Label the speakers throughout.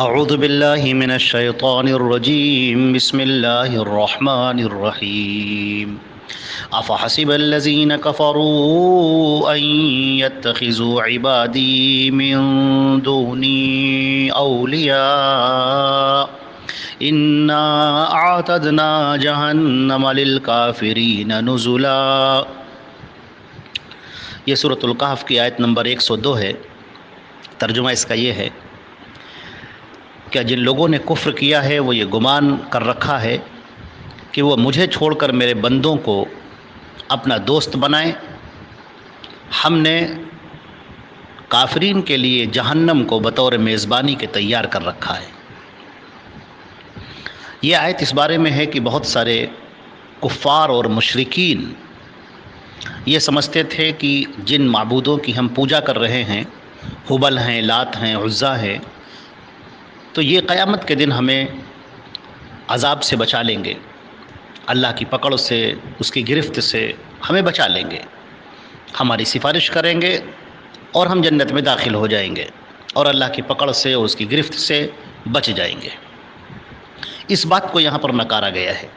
Speaker 1: اعوذ باللہ من الشیطان الرجیم بسم اللہ الرحمن الرحیم افحسب الذین کفروا ان يتخذوا عبادی من دونی اولیاء انا اعتدنا جہنم للکافرین نزلا۔ یہ سورۃ الکہف کی آیت نمبر 102 ہے۔ ترجمہ اس کا یہ ہے کہ جن لوگوں نے کفر کیا ہے وہ یہ گمان کر رکھا ہے کہ وہ مجھے چھوڑ کر میرے بندوں کو اپنا دوست بنائیں۔ ہم نے کافرین کے لیے جہنم کو بطور میزبانی کے تیار کر رکھا ہے۔ یہ آیت اس بارے میں ہے کہ بہت سارے کفار اور مشرکین یہ سمجھتے تھے کہ جن معبودوں کی ہم پوجا کر رہے ہیں، ہبل ہیں، لات ہیں، عزیٰ ہیں، تو یہ قیامت کے دن ہمیں عذاب سے بچا لیں گے، اللہ کی پکڑ سے، اس کی گرفت سے ہمیں بچا لیں گے، ہماری سفارش کریں گے اور ہم جنت میں داخل ہو جائیں گے اور اللہ کی پکڑ سے اور اس کی گرفت سے بچ جائیں گے۔ اس بات کو یہاں پر نکارا گیا ہے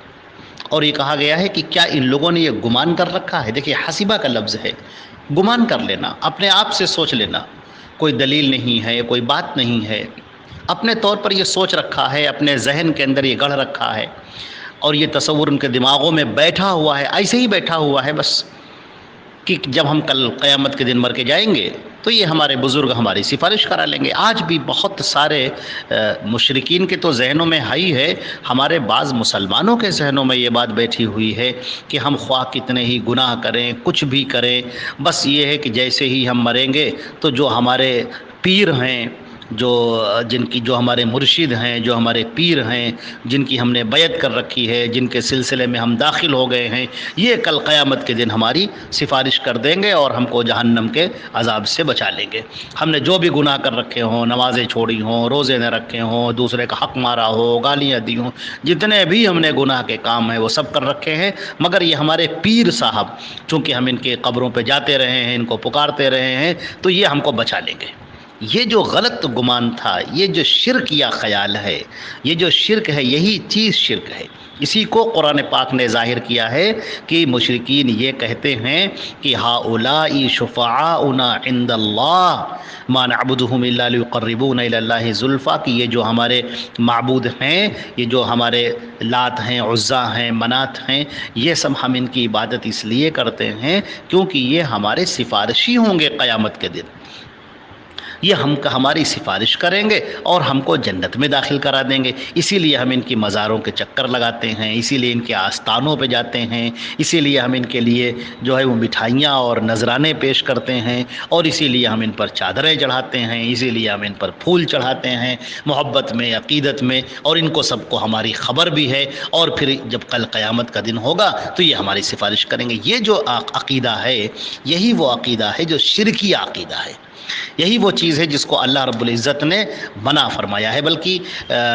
Speaker 1: اور یہ کہا گیا ہے کہ کیا ان لوگوں نے یہ گمان کر رکھا ہے۔ دیکھیے، حسبہ کا لفظ ہے، گمان کر لینا، اپنے آپ سے سوچ لینا، کوئی دلیل نہیں ہے، کوئی بات نہیں ہے، اپنے طور پر یہ سوچ رکھا ہے، اپنے ذہن کے اندر یہ گڑھ رکھا ہے اور یہ تصور ان کے دماغوں میں بیٹھا ہوا ہے، ایسے ہی بیٹھا ہوا ہے بس، کہ جب ہم کل قیامت کے دن مر کے جائیں گے تو یہ ہمارے بزرگ ہماری سفارش کرا لیں گے۔ آج بھی بہت سارے مشرکین کے تو ذہنوں میں ہی ہے، ہمارے بعض مسلمانوں کے ذہنوں میں یہ بات بیٹھی ہوئی ہے کہ ہم خواہ کتنے ہی گناہ کریں، کچھ بھی کریں، بس یہ ہے کہ جیسے ہی ہم مریں گے تو جو ہمارے پیر ہیں، جو ہمارے مرشد ہیں، جو ہمارے پیر ہیں، جن کی ہم نے بیعت کر رکھی ہے، جن کے سلسلے میں ہم داخل ہو گئے ہیں، یہ کل قیامت کے دن ہماری سفارش کر دیں گے اور ہم کو جہنم کے عذاب سے بچا لیں گے۔ ہم نے جو بھی گناہ کر رکھے ہوں، نمازیں چھوڑی ہوں، روزے نہ رکھے ہوں، دوسرے کا حق مارا ہو، گالیاں دی ہوں، جتنے بھی ہم نے گناہ کے کام ہیں وہ سب کر رکھے ہیں، مگر یہ ہمارے پیر صاحب، چونکہ ہم ان کے قبروں پہ جاتے رہے ہیں، ان کو پکارتے رہے ہیں، تو یہ ہم کو بچا لیں گے۔ یہ جو غلط گمان تھا، یہ جو شرک یا خیال ہے، یہ جو شرک ہے، یہی چیز شرک ہے۔ اسی کو قرآن پاک نے ظاہر کیا ہے کہ مشرکین یہ کہتے ہیں کہ ہؤلاء شفعاؤنا عند اللہ ما نعبدهم الا ليقربونا الى اللہ زلفیٰ، کہ یہ جو ہمارے معبود ہیں، یہ جو ہمارے لات ہیں، عزیٰ ہیں، منات ہیں، یہ سب ہم ان کی عبادت اس لیے کرتے ہیں کیونکہ یہ ہمارے سفارشی ہوں گے قیامت کے دن، یہ ہماری سفارش کریں گے اور ہم کو جنت میں داخل کرا دیں گے۔ اسی لیے ہم ان کی مزاروں کے چکر لگاتے ہیں، اسی لیے ان کے آستانوں پہ جاتے ہیں، اسی لیے ہم ان کے لیے جو ہے وہ مٹھائیاں اور نذرانے پیش کرتے ہیں، اور اسی لیے ہم ان پر چادریں چڑھاتے ہیں، اسی لیے ہم ان پر پھول چڑھاتے ہیں، محبت میں، عقیدت میں، اور ان کو سب کو ہماری خبر بھی ہے، اور پھر جب کل قیامت کا دن ہوگا تو یہ ہماری سفارش کریں گے۔ یہ جو عقیدہ ہے، یہی وہ عقیدہ ہے جو شرکی عقیدہ ہے، یہی وہ چیز ہے جس کو اللہ رب العزت نے منع فرمایا ہے۔ بلکہ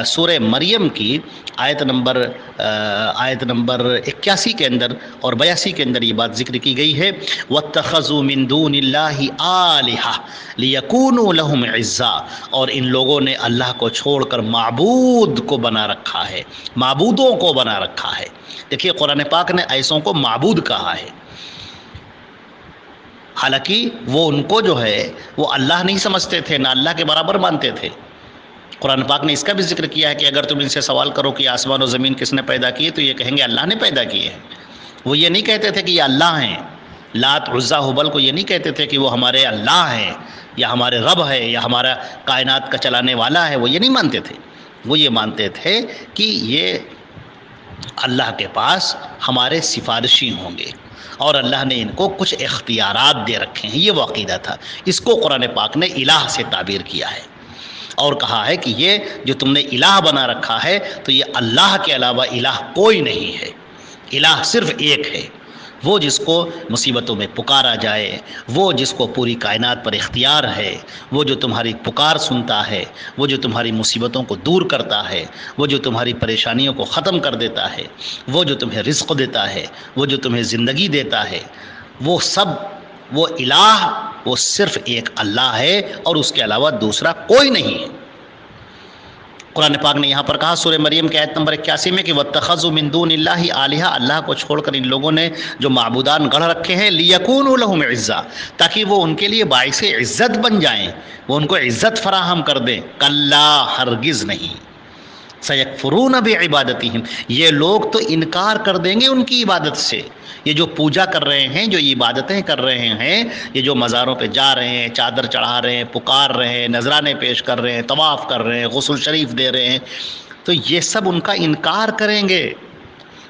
Speaker 1: سورہ مریم کی آیت نمبر 81 کے اندر اور 82 کے اندر یہ بات ذکر کی گئی ہے، وَاتَّخَذُوا مِن دُونِ اللَّهِ آلِهَةً لِيَكُونُوا لَهُمْ عِزًّا، اور ان لوگوں نے اللہ کو چھوڑ کر معبود کو بنا رکھا ہے، معبودوں کو بنا رکھا ہے۔ دیکھیے، قرآن پاک نے ایسوں کو معبود کہا ہے، حالانکہ وہ ان کو جو ہے وہ اللہ نہیں سمجھتے تھے، نہ اللہ کے برابر مانتے تھے۔ قرآن پاک نے اس کا بھی ذکر کیا ہے کہ اگر تم ان سے سوال کرو کہ آسمان و زمین کس نے پیدا کیے تو یہ کہیں گے اللہ نے پیدا کیے ہیں۔ وہ یہ نہیں کہتے تھے کہ یہ اللہ ہیں، لات، عزیٰ، ہبل کو یہ نہیں کہتے تھے کہ وہ ہمارے اللہ ہیں یا ہمارے رب ہے یا ہمارا کائنات کا چلانے والا ہے، وہ یہ نہیں مانتے تھے۔ وہ یہ مانتے تھے کہ یہ اللہ کے پاس ہمارے سفارشی ہوں گے اور اللہ نے ان کو کچھ اختیارات دے رکھے ہیں، یہ وہ عقیدہ تھا۔ اس کو قرآن پاک نے الہ سے تعبیر کیا ہے اور کہا ہے کہ یہ جو تم نے الہ بنا رکھا ہے تو یہ اللہ کے علاوہ الہ کوئی نہیں ہے، الہ صرف ایک ہے، وہ جس کو مصیبتوں میں پکارا جائے، وہ جس کو پوری کائنات پر اختیار ہے، وہ جو تمہاری پکار سنتا ہے، وہ جو تمہاری مصیبتوں کو دور کرتا ہے، وہ جو تمہاری پریشانیوں کو ختم کر دیتا ہے، وہ جو تمہیں رزق دیتا ہے، وہ جو تمہیں زندگی دیتا ہے، وہ سب، وہ الہ، وہ صرف ایک اللہ ہے اور اس کے علاوہ دوسرا کوئی نہیں ہے۔ قرآن پاک نے یہاں پر کہا سورہ مریم کے آیت نمبر 81 میں کہ وَاتَّخَذُوا مِن دُونِ اللَّهِ آلِهَةً، اللہ کو چھوڑ کر ان لوگوں نے جو معبودان گڑھ رکھے ہیں لِيَكُونُوا لَهُمْ عِزًّا، تاکہ وہ ان کے لیے باعث عزت بن جائیں، وہ ان کو عزت فراہم کر دیں۔ کلا، ہرگز نہیں، سَيَكْفُرُونَ بِعِبَادَتِهِمْ، یہ لوگ تو انکار کر دیں گے ان کی عبادت سے۔ یہ جو پوجا کر رہے ہیں، جو عبادتیں کر رہے ہیں، یہ جو مزاروں پہ جا رہے ہیں، چادر چڑھا رہے ہیں، پکار رہے ہیں، نذرانے پیش کر رہے ہیں، طواف کر رہے ہیں، غسل شریف دے رہے ہیں، تو یہ سب ان کا انکار کریں گے۔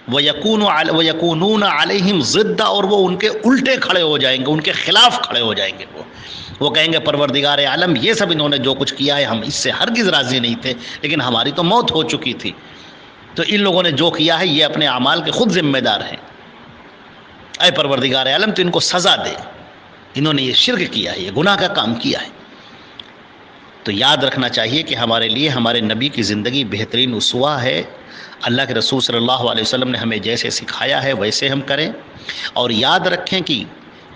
Speaker 1: وَيَكُونُونَ عَلَيْهِمْ ضِدًّا، اور وہ ان کے الٹے کھڑے ہو جائیں گے، ان کے خلاف کھڑے ہو جائیں گے۔ وہ کہیں گے پروردگار عالم، یہ سب انہوں نے جو کچھ کیا ہے ہم اس سے ہرگز راضی نہیں تھے، لیکن ہماری تو موت ہو چکی تھی، تو ان لوگوں نے جو کیا ہے یہ اپنے اعمال کے خود ذمہ دار ہیں۔ اے پروردگار عالم تو ان کو سزا دے، انہوں نے یہ شرک کیا ہے، یہ گناہ کا کام کیا ہے۔ تو یاد رکھنا چاہیے کہ ہمارے لیے ہمارے نبی کی زندگی بہترین اسوہ ہے۔ اللہ کے رسول صلی اللہ علیہ وسلم نے ہمیں جیسے سکھایا ہے ویسے ہم کریں، اور یاد رکھیں کہ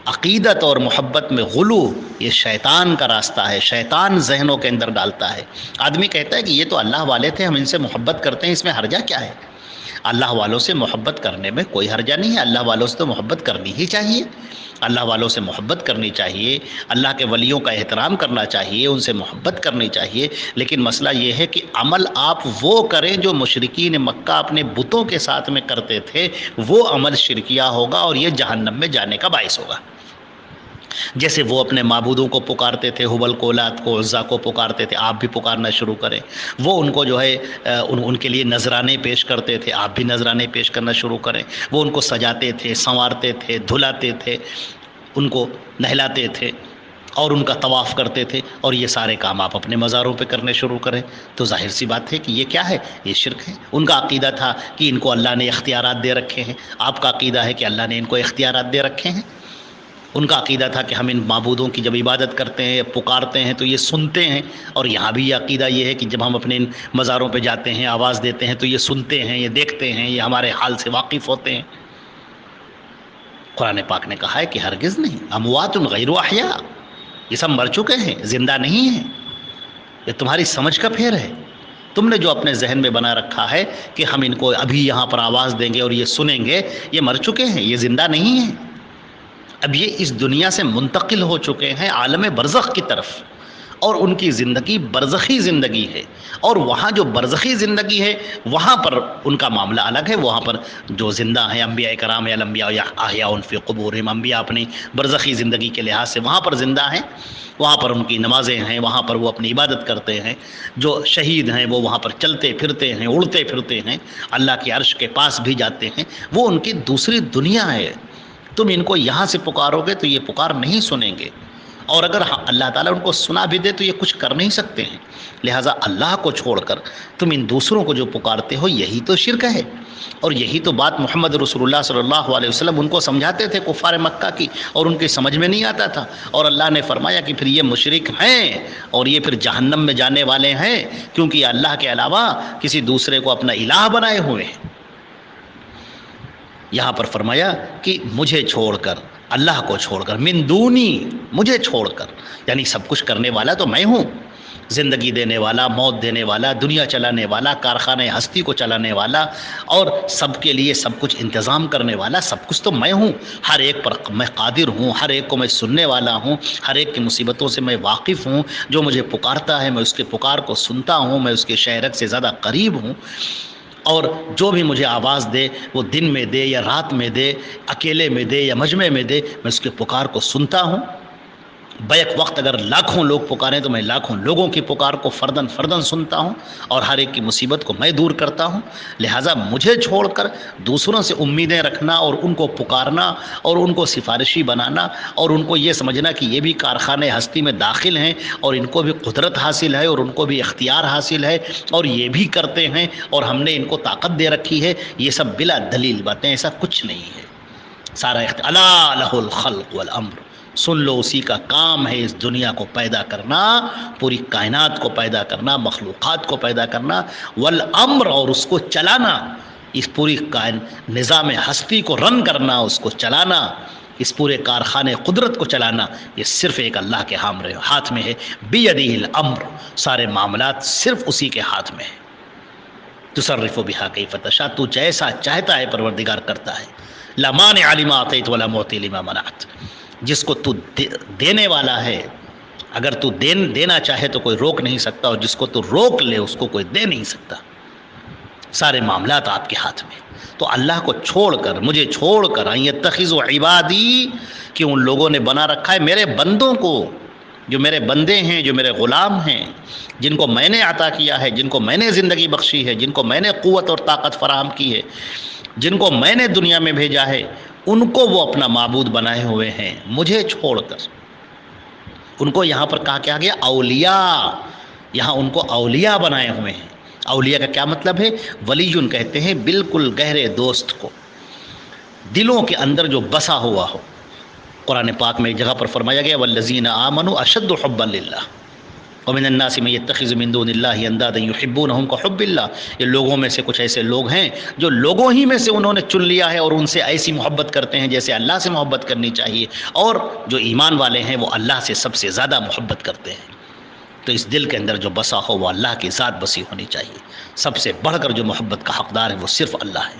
Speaker 1: عقیدت اور محبت میں غلو یہ شیطان کا راستہ ہے، شیطان ذہنوں کے اندر ڈالتا ہے۔ آدمی کہتا ہے کہ یہ تو اللہ والے تھے، ہم ان سے محبت کرتے ہیں، اس میں حرجہ کیا ہے؟ اللہ والوں سے محبت کرنے میں کوئی حرجہ نہیں ہے، اللہ والوں سے تو محبت کرنی ہی چاہیے، اللہ والوں سے محبت کرنی چاہیے، اللہ کے ولیوں کا احترام کرنا چاہیے، ان سے محبت کرنی چاہیے، لیکن مسئلہ یہ ہے کہ عمل آپ وہ کریں جو مشرکین مکہ اپنے بتوں کے ساتھ میں کرتے تھے، وہ عمل شرکیہ ہوگا اور یہ جہنم میں جانے کا باعث ہوگا۔ جیسے وہ اپنے معبودوں کو پکارتے تھے، حبل کو، لات کو، عزا کو پکارتے تھے، آپ بھی پکارنا شروع کریں۔ وہ ان کو جو ہے ان کے لیے نذرانے پیش کرتے تھے، آپ بھی نذرانے پیش کرنا شروع کریں۔ وہ ان کو سجاتے تھے، سنوارتے تھے، دھلاتے تھے، ان کو نہلاتے تھے اور ان کا طواف کرتے تھے، اور یہ سارے کام آپ اپنے مزاروں پہ کرنے شروع کریں، تو ظاہر سی بات ہے کہ یہ کیا ہے؟ یہ شرک ہے۔ ان کا عقیدہ تھا کہ ان کو اللہ نے اختیارات دے رکھے ہیں، آپ کا عقیدہ ہے کہ اللہ نے ان کو اختیارات دے رکھے ہیں۔ ان کا عقیدہ تھا کہ ہم ان معبودوں کی جب عبادت کرتے ہیں، پکارتے ہیں تو یہ سنتے ہیں، اور یہاں بھی یہ عقیدہ یہ ہے کہ جب ہم اپنے ان مزاروں پہ جاتے ہیں، آواز دیتے ہیں تو یہ سنتے ہیں، یہ دیکھتے ہیں، یہ ہمارے حال سے واقف ہوتے ہیں۔ قرآن پاک نے کہا ہے کہ ہرگز نہیں، اموات غیر احیاء، یہ سب مر چکے ہیں، زندہ نہیں ہیں۔ یہ تمہاری سمجھ کا پھیر ہے، تم نے جو اپنے ذہن میں بنا رکھا ہے کہ ہم ان کو ابھی یہاں پر آواز دیں گے اور یہ سنیں گے، یہ مر چکے ہیں، یہ زندہ نہیں ہیں۔ اب یہ اس دنیا سے منتقل ہو چکے ہیں عالم برزخ کی طرف، اور ان کی زندگی برزخی زندگی ہے، اور وہاں جو برزخی زندگی ہے وہاں پر ان کا معاملہ الگ ہے۔ وہاں پر جو زندہ ہیں انبیاء کرام، الانبیاء احیاء فی قبورہم، انبیاء اپنی برزخی زندگی کے لحاظ سے وہاں پر زندہ ہیں، وہاں پر ان کی نمازیں ہیں، وہاں پر وہ اپنی عبادت کرتے ہیں۔ جو شہید ہیں وہ وہاں پر چلتے پھرتے ہیں، اڑتے پھرتے ہیں، اللہ کے عرش کے پاس بھی جاتے ہیں، وہ ان کی دوسری دنیا ہے۔ تم ان کو یہاں سے پکارو گے تو یہ پکار نہیں سنیں گے، اور اگر اللہ تعالیٰ ان کو سنا بھی دے تو یہ کچھ کر نہیں سکتے ہیں۔ لہٰذا اللہ کو چھوڑ کر تم ان دوسروں کو جو پکارتے ہو، یہی تو شرک ہے، اور یہی تو بات محمد رسول اللہ صلی اللہ علیہ وسلم ان کو سمجھاتے تھے کفار مکہ کی، اور ان کی سمجھ میں نہیں آتا تھا، اور اللہ نے فرمایا کہ پھر یہ مشرک ہیں اور یہ پھر جہنم میں جانے والے ہیں، کیونکہ یہ اللہ کے علاوہ کسی دوسرے کو اپنا الہ بنائے ہوئے ہیں۔ یہاں پر فرمایا کہ مجھے چھوڑ کر، اللہ کو چھوڑ کر، من دونی، مجھے چھوڑ کر، یعنی سب کچھ کرنے والا تو میں ہوں، زندگی دینے والا، موت دینے والا، دنیا چلانے والا، کارخانہ ہستی کو چلانے والا، اور سب کے لیے سب کچھ انتظام کرنے والا، سب کچھ تو میں ہوں، ہر ایک پر میں قادر ہوں، ہر ایک کو میں سننے والا ہوں، ہر ایک کی مصیبتوں سے میں واقف ہوں، جو مجھے پکارتا ہے میں اس کے پکار کو سنتا ہوں، میں اس کے شہرک سے زیادہ قریب ہوں، اور جو بھی مجھے آواز دے وہ دن میں دے یا رات میں دے، اکیلے میں دے یا مجمع میں دے، میں اس کے پکار کو سنتا ہوں۔ بیک وقت اگر لاکھوں لوگ پکاریں تو میں لاکھوں لوگوں کی پکار کو فردن فردن سنتا ہوں، اور ہر ایک کی مصیبت کو میں دور کرتا ہوں۔ لہٰذا مجھے چھوڑ کر دوسروں سے امیدیں رکھنا اور ان کو پکارنا اور ان کو سفارشی بنانا اور ان کو یہ سمجھنا کہ یہ بھی کارخانہ ہستی میں داخل ہیں اور ان کو بھی قدرت حاصل ہے اور ان کو بھی اختیار حاصل ہے اور یہ بھی کرتے ہیں اور ہم نے ان کو طاقت دے رکھی ہے، یہ سب بلا دلیل باتیں، ایسا کچھ نہیں ہے۔ سارا الا لہ الخلق والامر، سن لو اسی کا کام ہے اس دنیا کو پیدا کرنا، پوری کائنات کو پیدا کرنا، مخلوقات کو پیدا کرنا، والامر، اور اس کو چلانا، اس پوری نظام ہستی کو رن کرنا، اس کو چلانا، اس پورے کارخانے قدرت کو چلانا یہ صرف ایک اللہ کے ہاتھ میں ہے۔ بیدہ الامر، سارے معاملات صرف اسی کے ہاتھ میں ہے۔ تصرف بہا کیف تشاء، تو جیسا چاہتا ہے پروردگار کرتا ہے۔ لا مانع لما اعطیت ولا معطی لما منعت، جس کو تو دینے والا ہے اگر تو دینا چاہے تو کوئی روک نہیں سکتا، اور جس کو تو روک لے اس کو کوئی دے نہیں سکتا۔ سارے معاملات آپ کے ہاتھ میں۔ تو اللہ کو چھوڑ کر، مجھے چھوڑ کر، ان یتخذوا عبادی، کہ ان لوگوں نے بنا رکھا ہے میرے بندوں کو، جو میرے بندے ہیں، جو میرے غلام ہیں، جن کو میں نے عطا کیا ہے، جن کو میں نے زندگی بخشی ہے، جن کو میں نے قوت اور طاقت فراہم کی ہے، جن کو میں نے دنیا میں بھیجا ہے، ان کو وہ اپنا معبود بنائے ہوئے ہیں مجھے چھوڑ کر۔ ان کو یہاں پر کہا کیا گیا؟ اولیاء، یہاں ان کو اولیاء بنائے ہوئے ہیں۔ اولیاء کا کیا مطلب ہے؟ ولیٌ کہتے ہیں بالکل گہرے دوست کو، دلوں کے اندر جو بسا ہوا ہو۔ قرآن پاک میں ایک جگہ پر فرمایا گیا والذین آمنوا اشد حبا للہ ومن الناس من يتخذ من دون اللہ اندادا یحبونہم کحب اللہ، یہ لوگوں میں سے کچھ ایسے لوگ ہیں جو لوگوں ہی میں سے انہوں نے چن لیا ہے اور ان سے ایسی محبت کرتے ہیں جیسے اللہ سے محبت کرنی چاہیے، اور جو ایمان والے ہیں وہ اللہ سے سب سے زیادہ محبت کرتے ہیں۔ تو اس دل کے اندر جو بسا ہو وہ اللہ کی ذات بسی ہونی چاہیے۔ سب سے بڑھ کر جو محبت کا حقدار ہے وہ صرف اللہ ہے،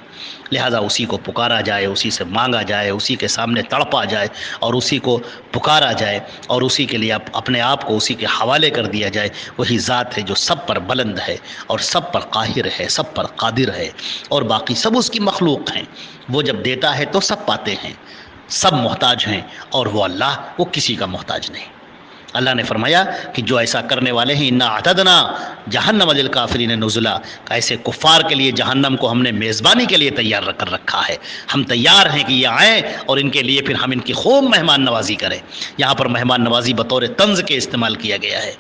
Speaker 1: لہذا اسی کو پکارا جائے، اسی سے مانگا جائے، اسی کے سامنے تڑپا جائے اور اسی کو پکارا جائے اور اسی کے لیے اپنے آپ کو اسی کے حوالے کر دیا جائے۔ وہی ذات ہے جو سب پر بلند ہے اور سب پر قاہر ہے، سب پر قادر ہے، اور باقی سب اس کی مخلوق ہیں۔ وہ جب دیتا ہے تو سب پاتے ہیں، سب محتاج ہیں، اور وہ اللہ، وہ کسی کا محتاج نہیں۔ اللہ نے فرمایا کہ جو ایسا کرنے والے ہیں انا اعتدنا جہنم للکافرین نزلا، ایسے کفار کے لیے جہنم کو ہم نے میزبانی کے لیے تیار کر رکھا ہے۔ ہم تیار ہیں کہ یہ آئیں اور ان کے لیے پھر ہم ان کی خوب مہمان نوازی کریں۔ یہاں پر مہمان نوازی بطور طنز کے استعمال کیا گیا ہے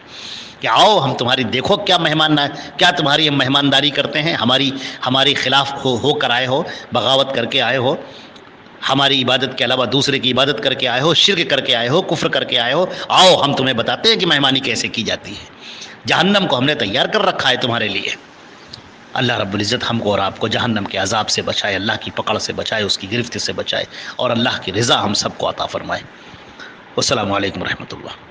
Speaker 1: کہ آؤ ہم تمہاری دیکھو کیا تمہاری ہم مہمانداری کرتے ہیں، ہماری خلاف ہو کر آئے ہو، بغاوت کر کے آئے ہو، ہماری عبادت کے علاوہ دوسرے کی عبادت کر کے آئے ہو، شرک کر کے آئے ہو، کفر کر کے آئے ہو، آؤ ہم تمہیں بتاتے ہیں کہ مہمانی کیسے کی جاتی ہے۔ جہنم کو ہم نے تیار کر رکھا ہے تمہارے لیے۔ اللہ رب العزت ہم کو اور آپ کو جہنم کے عذاب سے بچائے، اللہ کی پکڑ سے بچائے، اس کی گرفت سے بچائے، اور اللہ کی رضا ہم سب کو عطا فرمائے۔ والسلام علیکم ورحمۃ اللہ۔